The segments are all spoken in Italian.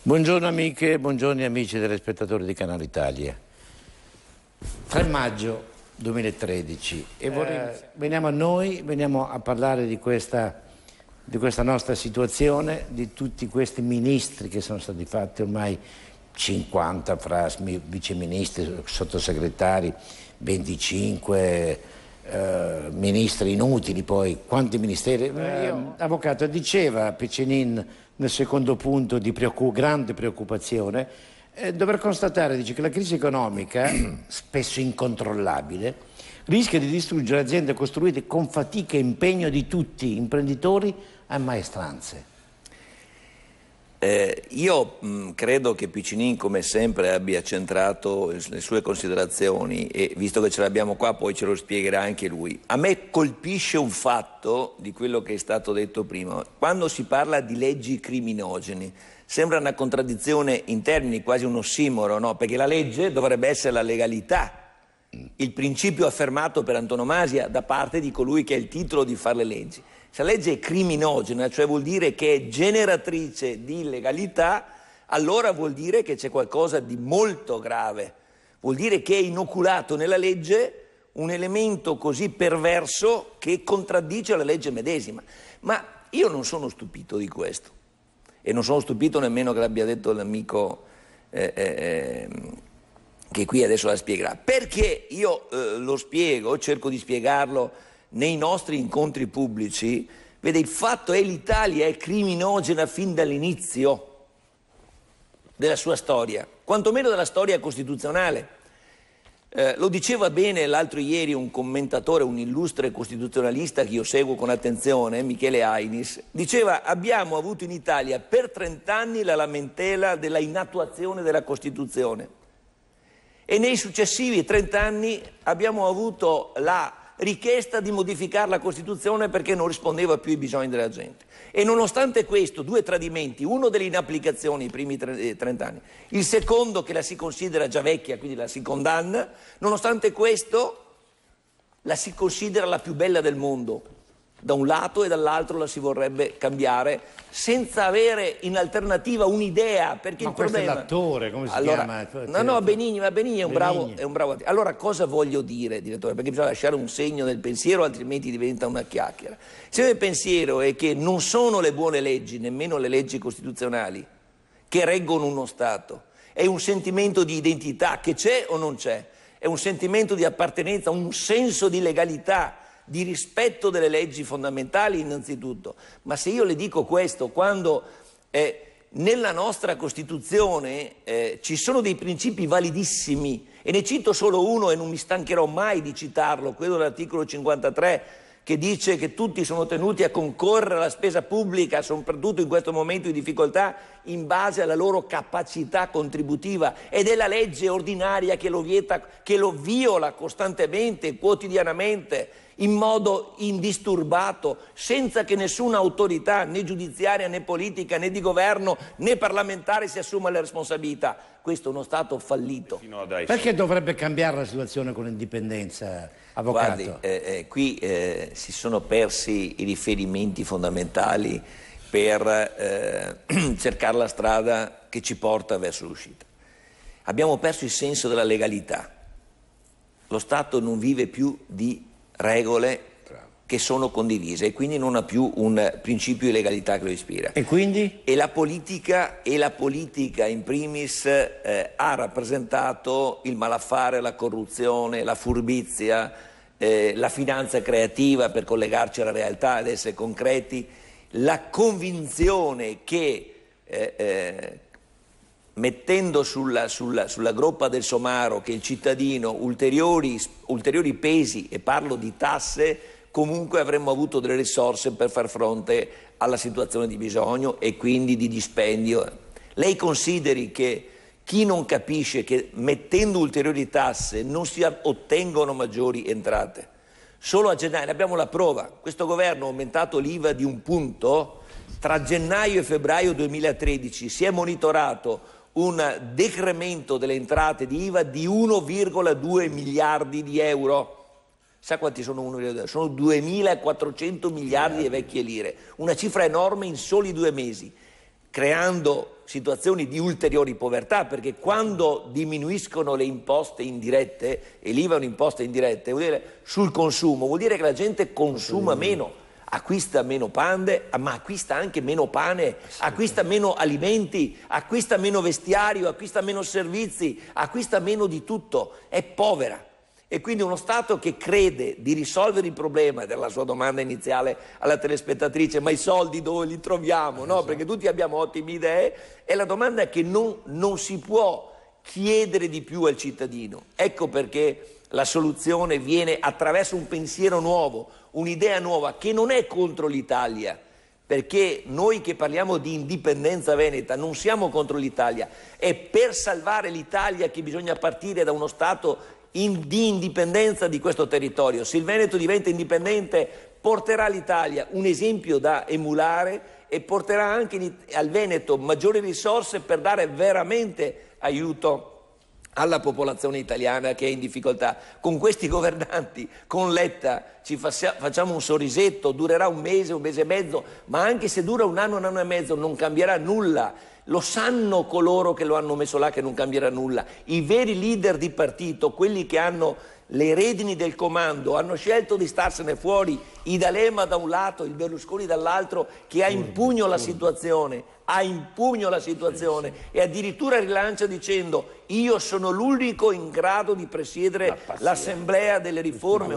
Buongiorno amiche, buongiorno amici telespettatori di Canale Italia. 3 maggio 2013 e veniamo a parlare di questa nostra situazione, di tutti questi ministri che sono stati fatti, ormai 50 fra viceministri, sottosegretari, 25 ministri inutili, poi quanti ministeri. Avvocato, diceva Piccinini nel secondo punto di grande preoccupazione, dover constatare, dice, che la crisi economica, spesso incontrollabile, rischia di distruggere aziende costruite con fatica e impegno di tutti, imprenditori a maestranze. Io credo che Piccinini, come sempre, abbia centrato le sue considerazioni e, visto che ce l'abbiamo qua, poi ce lo spiegherà anche lui. A me colpisce un fatto di quello che è stato detto prima. Quando si parla di leggi criminogene, sembra una contraddizione in termini, quasi un ossimoro, no? Perché la legge dovrebbe essere la legalità, il principio affermato per antonomasia da parte di colui che ha il titolo di fare le leggi. Se la legge è criminogena, cioè vuol dire che è generatrice di illegalità, allora vuol dire che c'è qualcosa di molto grave. Vuol dire che è inoculato nella legge un elemento così perverso che contraddice la legge medesima. Ma io non sono stupito di questo. E non sono stupito nemmeno che l'abbia detto l'amico che qui adesso la spiegherà. Perché io lo spiego, cerco di spiegarlo nei nostri incontri pubblici. Vede, il fatto è che l'Italia è criminogena fin dall'inizio della sua storia, quantomeno della storia costituzionale. Lo diceva bene l'altro ieri un commentatore, un illustre costituzionalista che io seguo con attenzione, Michele Ainis, diceva: abbiamo avuto in Italia per 30 anni la lamentela della inattuazione della Costituzione e nei successivi 30 anni abbiamo avuto la richiesta di modificare la Costituzione perché non rispondeva più ai bisogni della gente. E nonostante questo, 2 tradimenti, uno delle inapplicazioni nei primi 30 anni, il secondo che la si considera già vecchia, quindi la si condanna, nonostante questo la si considera la più bella del mondo, da un lato, e dall'altro la si vorrebbe cambiare senza avere in alternativa un'idea, perché il problema... Ma questo è l'attore, come si chiama? No, Benigni è un bravo attore. Allora, cosa voglio dire, direttore? Perché bisogna lasciare un segno nel pensiero, altrimenti diventa una chiacchiera. Il segno del pensiero è che non sono le buone leggi, nemmeno le leggi costituzionali, che reggono uno Stato. È un sentimento di identità che c'è o non c'è, è un sentimento di appartenenza, un senso di legalità, di rispetto delle leggi fondamentali innanzitutto. Ma se io le dico questo quando nella nostra Costituzione ci sono dei principi validissimi, e ne cito solo uno e non mi stancherò mai di citarlo, quello dell'articolo 53, che dice che tutti sono tenuti a concorrere alla spesa pubblica, soprattutto in questo momento di difficoltà, in base alla loro capacità contributiva, ed è la legge ordinaria che lo vieta, che lo viola costantemente, quotidianamente, in modo indisturbato, senza che nessuna autorità, né giudiziaria, né politica, né di governo, né parlamentare si assuma le responsabilità. Questo è uno Stato fallito. Perché dovrebbe cambiare la situazione con l'indipendenza, avvocato? Guardi, qui si sono persi i riferimenti fondamentali per cercare la strada che ci porta verso l'uscita. Abbiamo perso il senso della legalità. Lo Stato non vive più di regole che sono condivise e quindi non ha più un principio di legalità che lo ispira. E quindi? E la politica in primis ha rappresentato il malaffare, la corruzione, la furbizia, la finanza creativa, per collegarci alla realtà ed essere concreti, la convinzione che mettendo sulla groppa del somaro che il cittadino ulteriori pesi, e parlo di tasse, comunque avremmo avuto delle risorse per far fronte alla situazione di bisogno e quindi di dispendio. Lei consideri che chi non capisce che mettendo ulteriori tasse non si ottengono maggiori entrate? Solo a gennaio, abbiamo la prova, questo governo ha aumentato l'IVA di 1 punto, tra gennaio e febbraio 2013 si è monitorato un decremento delle entrate di IVA di 1,2 miliardi di euro. Sa quanti sono 1,2? Sono 2.400 miliardi di vecchie lire, una cifra enorme in soli 2 mesi, creando situazioni di ulteriori povertà, perché quando diminuiscono le imposte indirette e l'IVA è un'imposta indiretta, vuol dire sul consumo, vuol dire che la gente consuma meno, acquista meno pane, ma acquista anche meno pane, acquista meno alimenti, acquista meno vestiario, acquista meno servizi, acquista meno di tutto, è povera. E quindi uno Stato che crede di risolvere il problema, della sua domanda iniziale alla telespettatrice, ma i soldi dove li troviamo? No, perché tutti abbiamo ottime idee, e la domanda è che non si può chiedere di più al cittadino. Ecco perché la soluzione viene attraverso un pensiero nuovo, un'idea nuova che non è contro l'Italia, perché noi che parliamo di indipendenza veneta non siamo contro l'Italia, è per salvare l'Italia che bisogna partire da uno Stato di indipendenza di questo territorio. Se il Veneto diventa indipendente porterà all'Italia un esempio da emulare e porterà anche al Veneto maggiori risorse per dare veramente aiuto alla popolazione italiana che è in difficoltà. Con questi governanti, con Letta, ci facciamo un sorrisetto, durerà un mese e mezzo, ma anche se dura un anno e mezzo non cambierà nulla. Lo sanno coloro che lo hanno messo là che non cambierà nulla. I veri leader di partito, quelli che hanno le redini del comando, hanno scelto di starsene fuori, i D'Alema da un lato, il Berlusconi dall'altro, che ha in pugno la situazione, e addirittura rilancia dicendo: io sono l'unico in grado di presiedere l'assemblea delle riforme,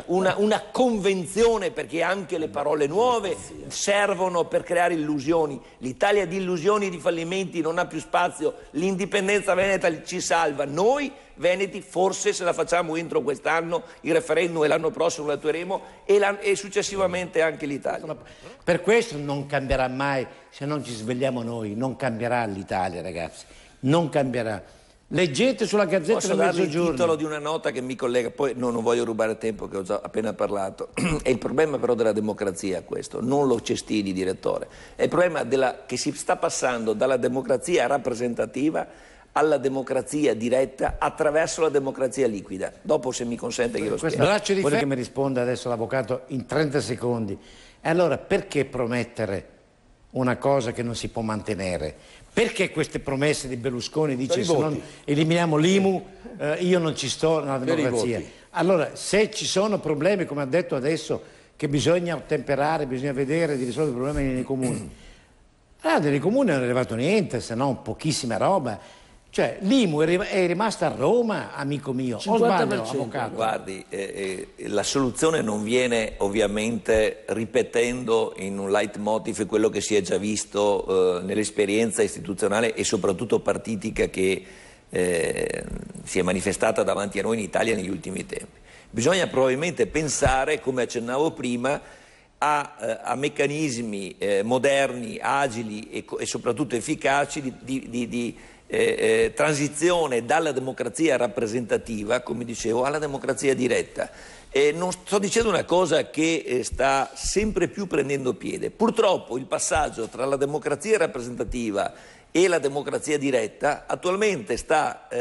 una convenzione, perché anche le parole nuove servono per creare illusioni. L'Italia di illusioni e di fallimenti non ha più spazio, l'indipendenza veneta ci salva. Noi veneti forse, se la facciamo entro quest'anno, il referendum, e l'anno prossimo lo attueremo, e successivamente anche l'Italia. Per questo non cambierà mai, se non ci svegliamo noi, non cambierà l'Italia, ragazzi, non cambierà. Leggete sulla Gazzetta Posso del darvi Mezzogiorno. il titolo di una nota che mi collega, poi non voglio rubare tempo che ho già appena parlato. È il problema però della democrazia questo, non lo Cestini, direttore. È il problema che si sta passando dalla democrazia rappresentativa alla democrazia diretta attraverso la democrazia liquida. Dopo, se mi consente, che lo spiego. Vuole che mi risponda adesso l'avvocato in 30 secondi. E allora perché promettere una cosa che non si può mantenere? Perché queste promesse di Berlusconi dice se non eliminiamo l'IMU io non ci sto nella democrazia? Allora, se ci sono problemi, come ha detto adesso, che bisogna ottemperare, bisogna vedere di risolvere i problemi nei comuni, nei comuni non è arrivato niente, se no pochissima roba. Cioè l'IMU è rimasta a Roma, amico mio, 50%. O sbaglio, avvocato? Guardi, la soluzione non viene ovviamente ripetendo in un leitmotiv quello che si è già visto nell'esperienza istituzionale e soprattutto partitica che si è manifestata davanti a noi in Italia negli ultimi tempi. Bisogna probabilmente pensare, come accennavo prima, a meccanismi moderni, agili e soprattutto efficaci di transizione dalla democrazia rappresentativa, come dicevo, alla democrazia diretta. Non sto dicendo una cosa che sta sempre più prendendo piede. Purtroppo il passaggio tra la democrazia rappresentativa e la democrazia diretta attualmente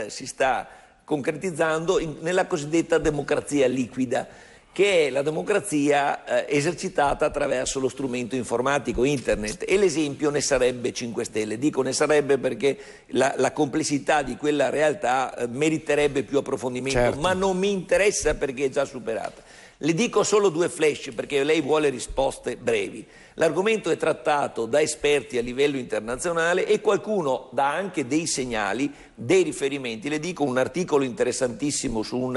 si sta concretizzando nella cosiddetta democrazia liquida, che è la democrazia esercitata attraverso lo strumento informatico internet, e l'esempio ne sarebbe 5 Stelle. Dico ne sarebbe perché la complessità di quella realtà meriterebbe più approfondimento, certo. Ma non mi interessa perché è già superata. Le dico solo 2 flash perché lei vuole risposte brevi. L'argomento è trattato da esperti a livello internazionale e qualcuno dà anche dei segnali, dei riferimenti. Le dico un articolo interessantissimo su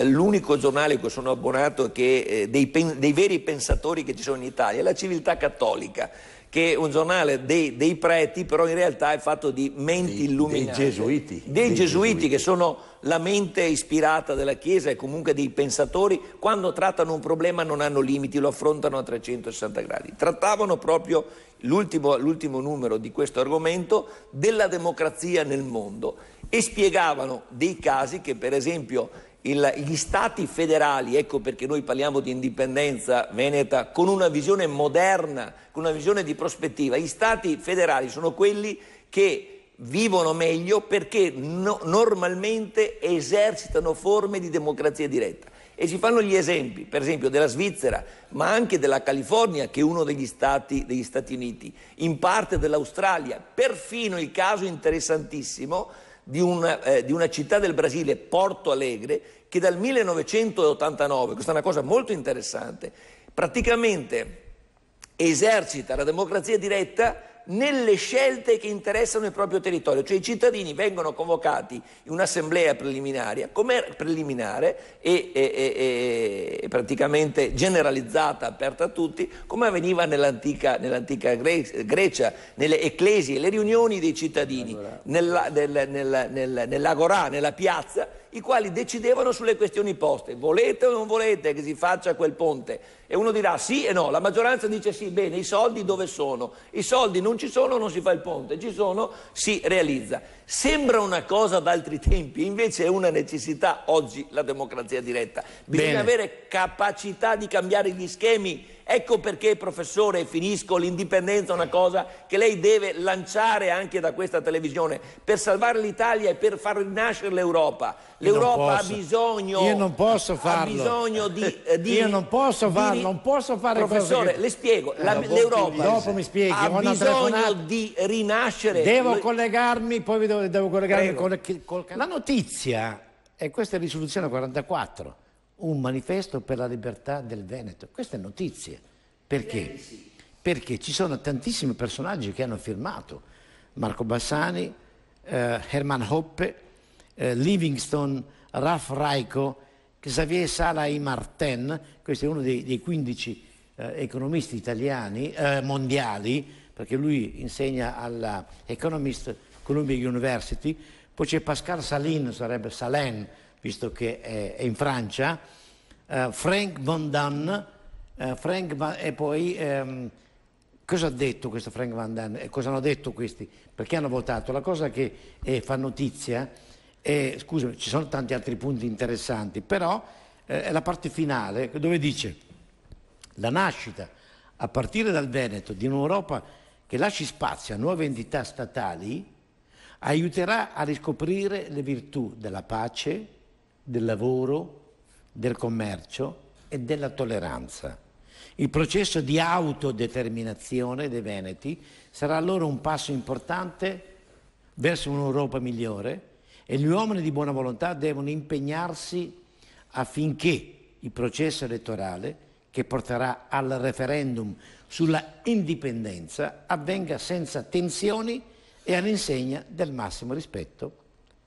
l'unico giornale a cui sono abbonato, che dei veri pensatori che ci sono in Italia, La Civiltà Cattolica, che è un giornale dei preti, però in realtà è fatto di menti illuminate. Dei gesuiti che sono la mente ispirata della Chiesa e comunque dei pensatori. Quando trattano un problema non hanno limiti, lo affrontano a 360 gradi. Trattavano proprio l'ultimo numero di questo argomento della democrazia nel mondo e spiegavano dei casi che, per esempio, gli stati federali, ecco perché noi parliamo di indipendenza veneta con una visione moderna, con una visione di prospettiva. Gli stati federali sono quelli che vivono meglio perché normalmente esercitano forme di democrazia diretta. E si fanno gli esempi, per esempio, della Svizzera, ma anche della California, che è uno degli Stati Uniti, in parte dell'Australia, perfino il caso interessantissimo di una città del Brasile, Porto Alegre, che dal 1989, questa è una cosa molto interessante, praticamente esercita la democrazia diretta nelle scelte che interessano il proprio territorio, cioè i cittadini vengono convocati in un'assemblea preliminare e praticamente generalizzata, aperta a tutti, come avveniva nell'antica Grecia, nelle ecclesie, le riunioni dei cittadini, nell'agorà, nella piazza, i quali decidevano sulle questioni poste. Volete o non volete che si faccia quel ponte? E uno dirà sì e no, la maggioranza dice sì, bene, i soldi dove sono? I soldi non ci sono, non si fa il ponte, ci sono, si realizza. Sembra una cosa d'altri tempi, invece è una necessità oggi la democrazia diretta. Bisogna avere capacità di cambiare gli schemi. Ecco perché, professore, finisco, l'indipendenza è una cosa che lei deve lanciare anche da questa televisione per salvare l'Italia e per far rinascere l'Europa. L'Europa ha bisogno. Io non posso farlo. Ha bisogno io non posso farlo, non posso fare professore, cose che... le spiego. L'Europa dopo mi spieghi, ha bisogno di rinascere. Devo collegarmi, poi devo collegarmi col... La notizia è questa risoluzione 44. Un manifesto per la libertà del Veneto. Questa è notizia. Perché? Perché ci sono tantissimi personaggi che hanno firmato. Marco Bassani, Hermann Hoppe, Livingstone, Ralph Raico, Xavier Sala y Martin, questo è uno dei 15 economisti italiani, mondiali, perché lui insegna alla Economist Columbia University. Poi c'è Pascal Salin, sarebbe Salin, visto che è in Francia, Frank Van Daan, e poi cosa ha detto questo Frank Van Daan e cosa hanno detto questi? Perché hanno votato? La cosa che fa notizia è, scusami, ci sono tanti altri punti interessanti, però è la parte finale dove dice la nascita a partire dal Veneto di un'Europa che lasci spazio a nuove entità statali aiuterà a riscoprire le virtù della pace, del lavoro, del commercio e della tolleranza. Il processo di autodeterminazione dei Veneti sarà allora un passo importante verso un'Europa migliore e gli uomini di buona volontà devono impegnarsi affinché il processo elettorale che porterà al referendum sulla indipendenza avvenga senza tensioni e all'insegna del massimo rispetto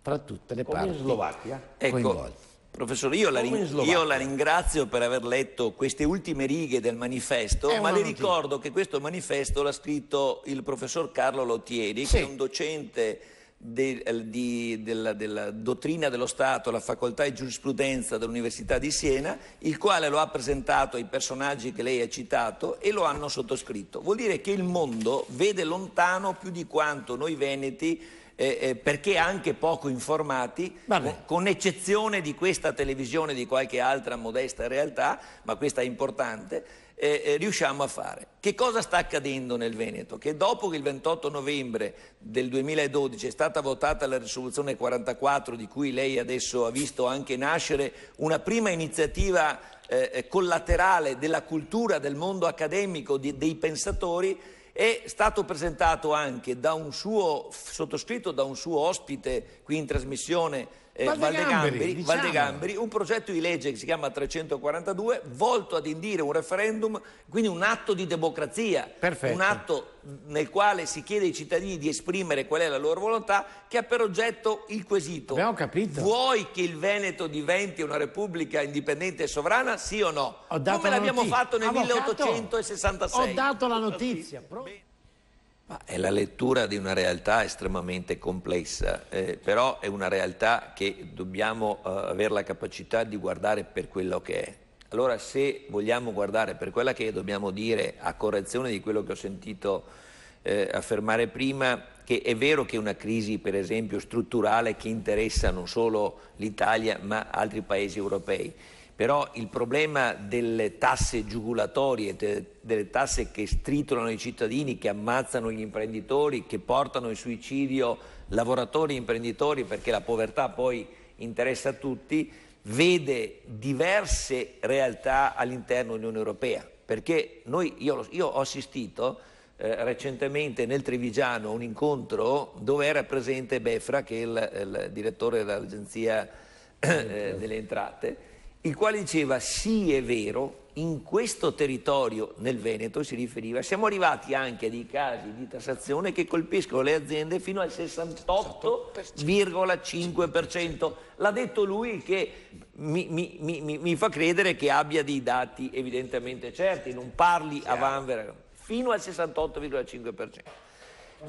fra tutte le parti in Slovacchia. Ecco, professore, io la ringrazio per aver letto queste ultime righe del manifesto, ma le ricordo che questo manifesto l'ha scritto il professor Carlo Lottieri, che è un docente della dottrina dello Stato alla facoltà di giurisprudenza dell'Università di Siena, il quale lo ha presentato ai personaggi che lei ha citato e lo hanno sottoscritto. Vuol dire che il mondo vede lontano più di quanto noi veneti, perché anche poco informati, con eccezione di questa televisione e di qualche altra modesta realtà, ma questa è importante, riusciamo a fare. Che cosa sta accadendo nel Veneto? Che dopo che il 28 novembre del 2012 è stata votata la risoluzione 44, di cui lei adesso ha visto anche nascere una prima iniziativa collaterale della cultura, del mondo accademico, dei pensatori, è stato presentato anche sottoscritto da un suo ospite qui in trasmissione, Valdegamberi, un progetto di legge che si chiama 342, volto ad indire un referendum, quindi un atto di democrazia, un atto nel quale si chiede ai cittadini di esprimere qual è la loro volontà, che ha per oggetto il quesito: abbiamo capito. Vuoi che il Veneto diventi una repubblica indipendente e sovrana, sì o no? Come l'abbiamo fatto nel 1866. Ho dato la notizia. Ma è la lettura di una realtà estremamente complessa, però è una realtà che dobbiamo avere la capacità di guardare per quello che è. Allora, se vogliamo guardare per quella che è, dobbiamo dire, a correzione di quello che ho sentito affermare prima, che è vero che è una crisi, per esempio, strutturale che interessa non solo l'Italia ma altri paesi europei. Però il problema delle tasse giugulatorie, delle tasse che stritolano i cittadini, che ammazzano gli imprenditori, che portano in suicidio lavoratori e imprenditori, perché la povertà poi interessa a tutti, vede diverse realtà all'interno dell'Unione Europea, perché io ho assistito recentemente nel Trevigiano a un incontro dove era presente Befra, che è il direttore dell'Agenzia delle Entrate, il quale diceva sì, è vero, in questo territorio, nel Veneto, si riferiva, siamo arrivati anche a dei casi di tassazione che colpiscono le aziende fino al 68,5%. L'ha detto lui, che mi fa credere che abbia dei dati evidentemente certi, non parli a vanvera, fino al 68,5%.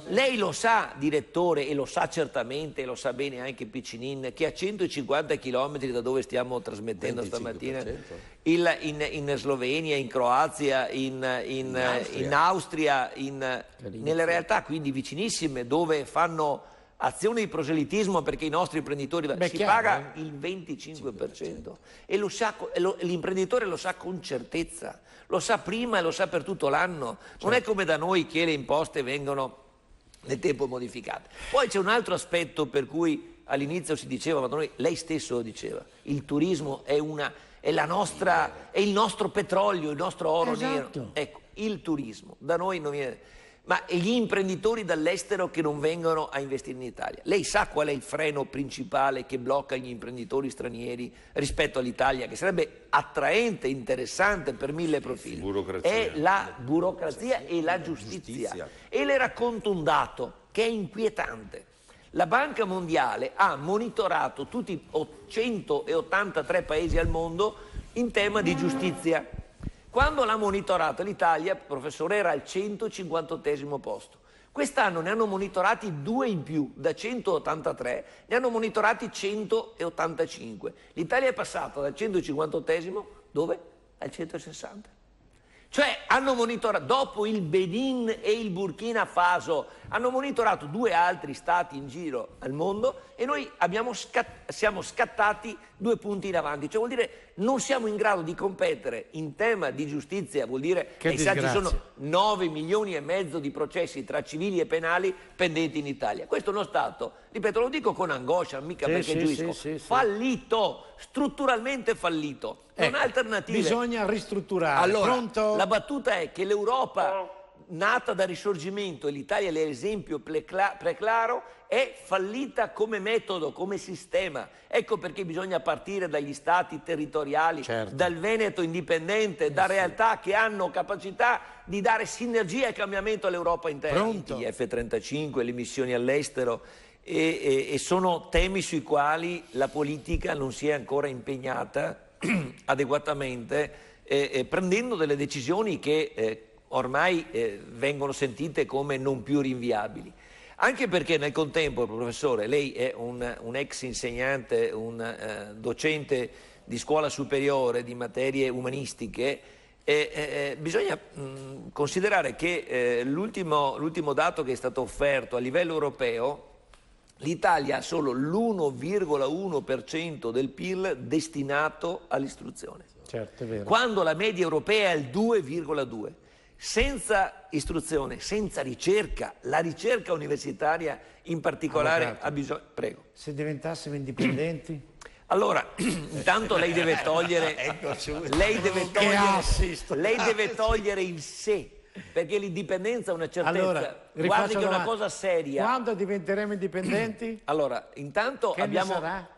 Lei lo sa, direttore, e lo sa certamente, e lo sa bene anche Piccinin, che a 150 km da dove stiamo trasmettendo 25%. Stamattina, in Slovenia, in Croazia, in Austria, nelle realtà quindi vicinissime, dove fanno azioni di proselitismo perché i nostri imprenditori paga il 25%. E l'imprenditore lo sa con certezza, lo sa prima e lo sa per tutto l'anno. Non è come da noi che le imposte vengono nel tempo modificate. Poi c'è un altro aspetto per cui all'inizio si diceva, ma da noi, lei stesso lo diceva, il turismo è il nostro petrolio, il nostro oro nero. Ecco, il turismo da noi non viene, ma gli imprenditori dall'estero che non vengono a investire in Italia. Lei sa qual è il freno principale che blocca gli imprenditori stranieri rispetto all'Italia, che sarebbe attraente, interessante per mille profili? È la burocrazia e la giustizia. E le racconto un dato che è inquietante. La Banca Mondiale ha monitorato tutti i 183 paesi al mondo in tema di giustizia. Quando l'ha monitorata l'Italia, professore, era al 158° posto. Quest'anno ne hanno monitorati 2 in più, da 183 ne hanno monitorati 185. L'Italia è passata dal 158° dove? Al 160. Cioè hanno monitorato, dopo il Benin e il Burkina Faso, hanno monitorato 2 altri stati in giro al mondo e noi siamo scattati 2 punti in avanti. Cioè vuol dire non siamo in grado di competere in tema di giustizia, vuol dire che ci sono 9 milioni e mezzo di processi tra civili e penali pendenti in Italia. Questo è uno Stato, ripeto, lo dico con angoscia, mica perché giuisco, fallito, strutturalmente fallito. Non ha alternative. Bisogna ristrutturare. Allora, la battuta è che l'Europa nata dal Risorgimento, e l'Italia è l'esempio preclaro, è fallita come metodo, come sistema. Ecco perché bisogna partire dagli stati territoriali, dal Veneto indipendente, da realtà che hanno capacità di dare sinergia e cambiamento all'Europa interna. Gli F-35, le missioni all'estero, e sono temi sui quali la politica non si è ancora impegnata adeguatamente, prendendo delle decisioni che ormai vengono sentite come non più rinviabili. Anche perché nel contempo, professore, lei è un ex insegnante, un docente di scuola superiore di materie umanistiche, bisogna considerare che l'ultimo dato che è stato offerto a livello europeo, l'Italia ha solo l'1,1% del PIL destinato all'istruzione. Certo, è vero. Quando la media europea è il 2,2%. Senza istruzione, senza ricerca, la ricerca universitaria in particolare ha bisogno... Prego. Se diventassimo indipendenti? Allora, intanto lei deve togliere... lei deve togliere il se. Perché l'indipendenza è una certezza. Allora, guardi che è una cosa seria. Quando diventeremo indipendenti? Allora, intanto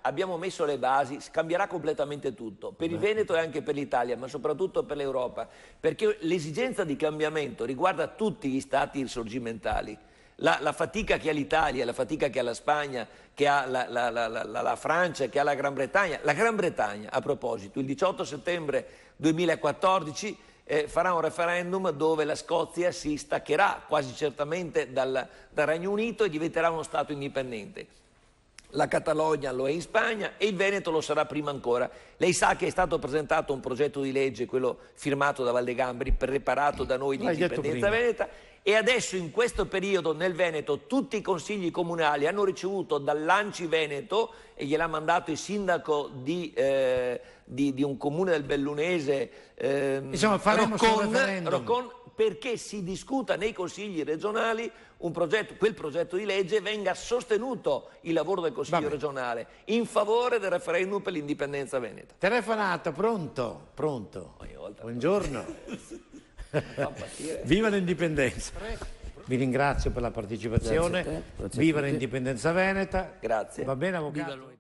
abbiamo messo le basi, cambierà completamente tutto, per il Veneto e anche per l'Italia, ma soprattutto per l'Europa, perché l'esigenza di cambiamento riguarda tutti gli stati risorgimentali. La fatica che ha l'Italia, la fatica che ha la Spagna, che ha la Francia, che ha la Gran Bretagna. La Gran Bretagna, a proposito, il 18 settembre 2014 farà un referendum dove la Scozia si staccherà quasi certamente dal Regno Unito e diventerà uno Stato indipendente. La Catalogna lo è in Spagna e il Veneto lo sarà prima ancora. Lei sa che è stato presentato un progetto di legge, quello firmato da Valdegambri, preparato da noi di indipendenza veneta, e adesso in questo periodo nel Veneto tutti i consigli comunali hanno ricevuto dall'Anci Veneto, e gliel'ha mandato il sindaco di di un comune del Bellunese, Insomma, faremo sul referendum. Roccon, perché si discuta nei consigli regionali quel progetto di legge, venga sostenuto il lavoro del Consiglio regionale in favore del referendum per l'indipendenza veneta. Telefonato, pronto? Pronto. Buongiorno. Viva l'indipendenza. Vi ringrazio per la partecipazione. Grazie a te. Viva l'indipendenza veneta. Grazie. Va bene, avvocato?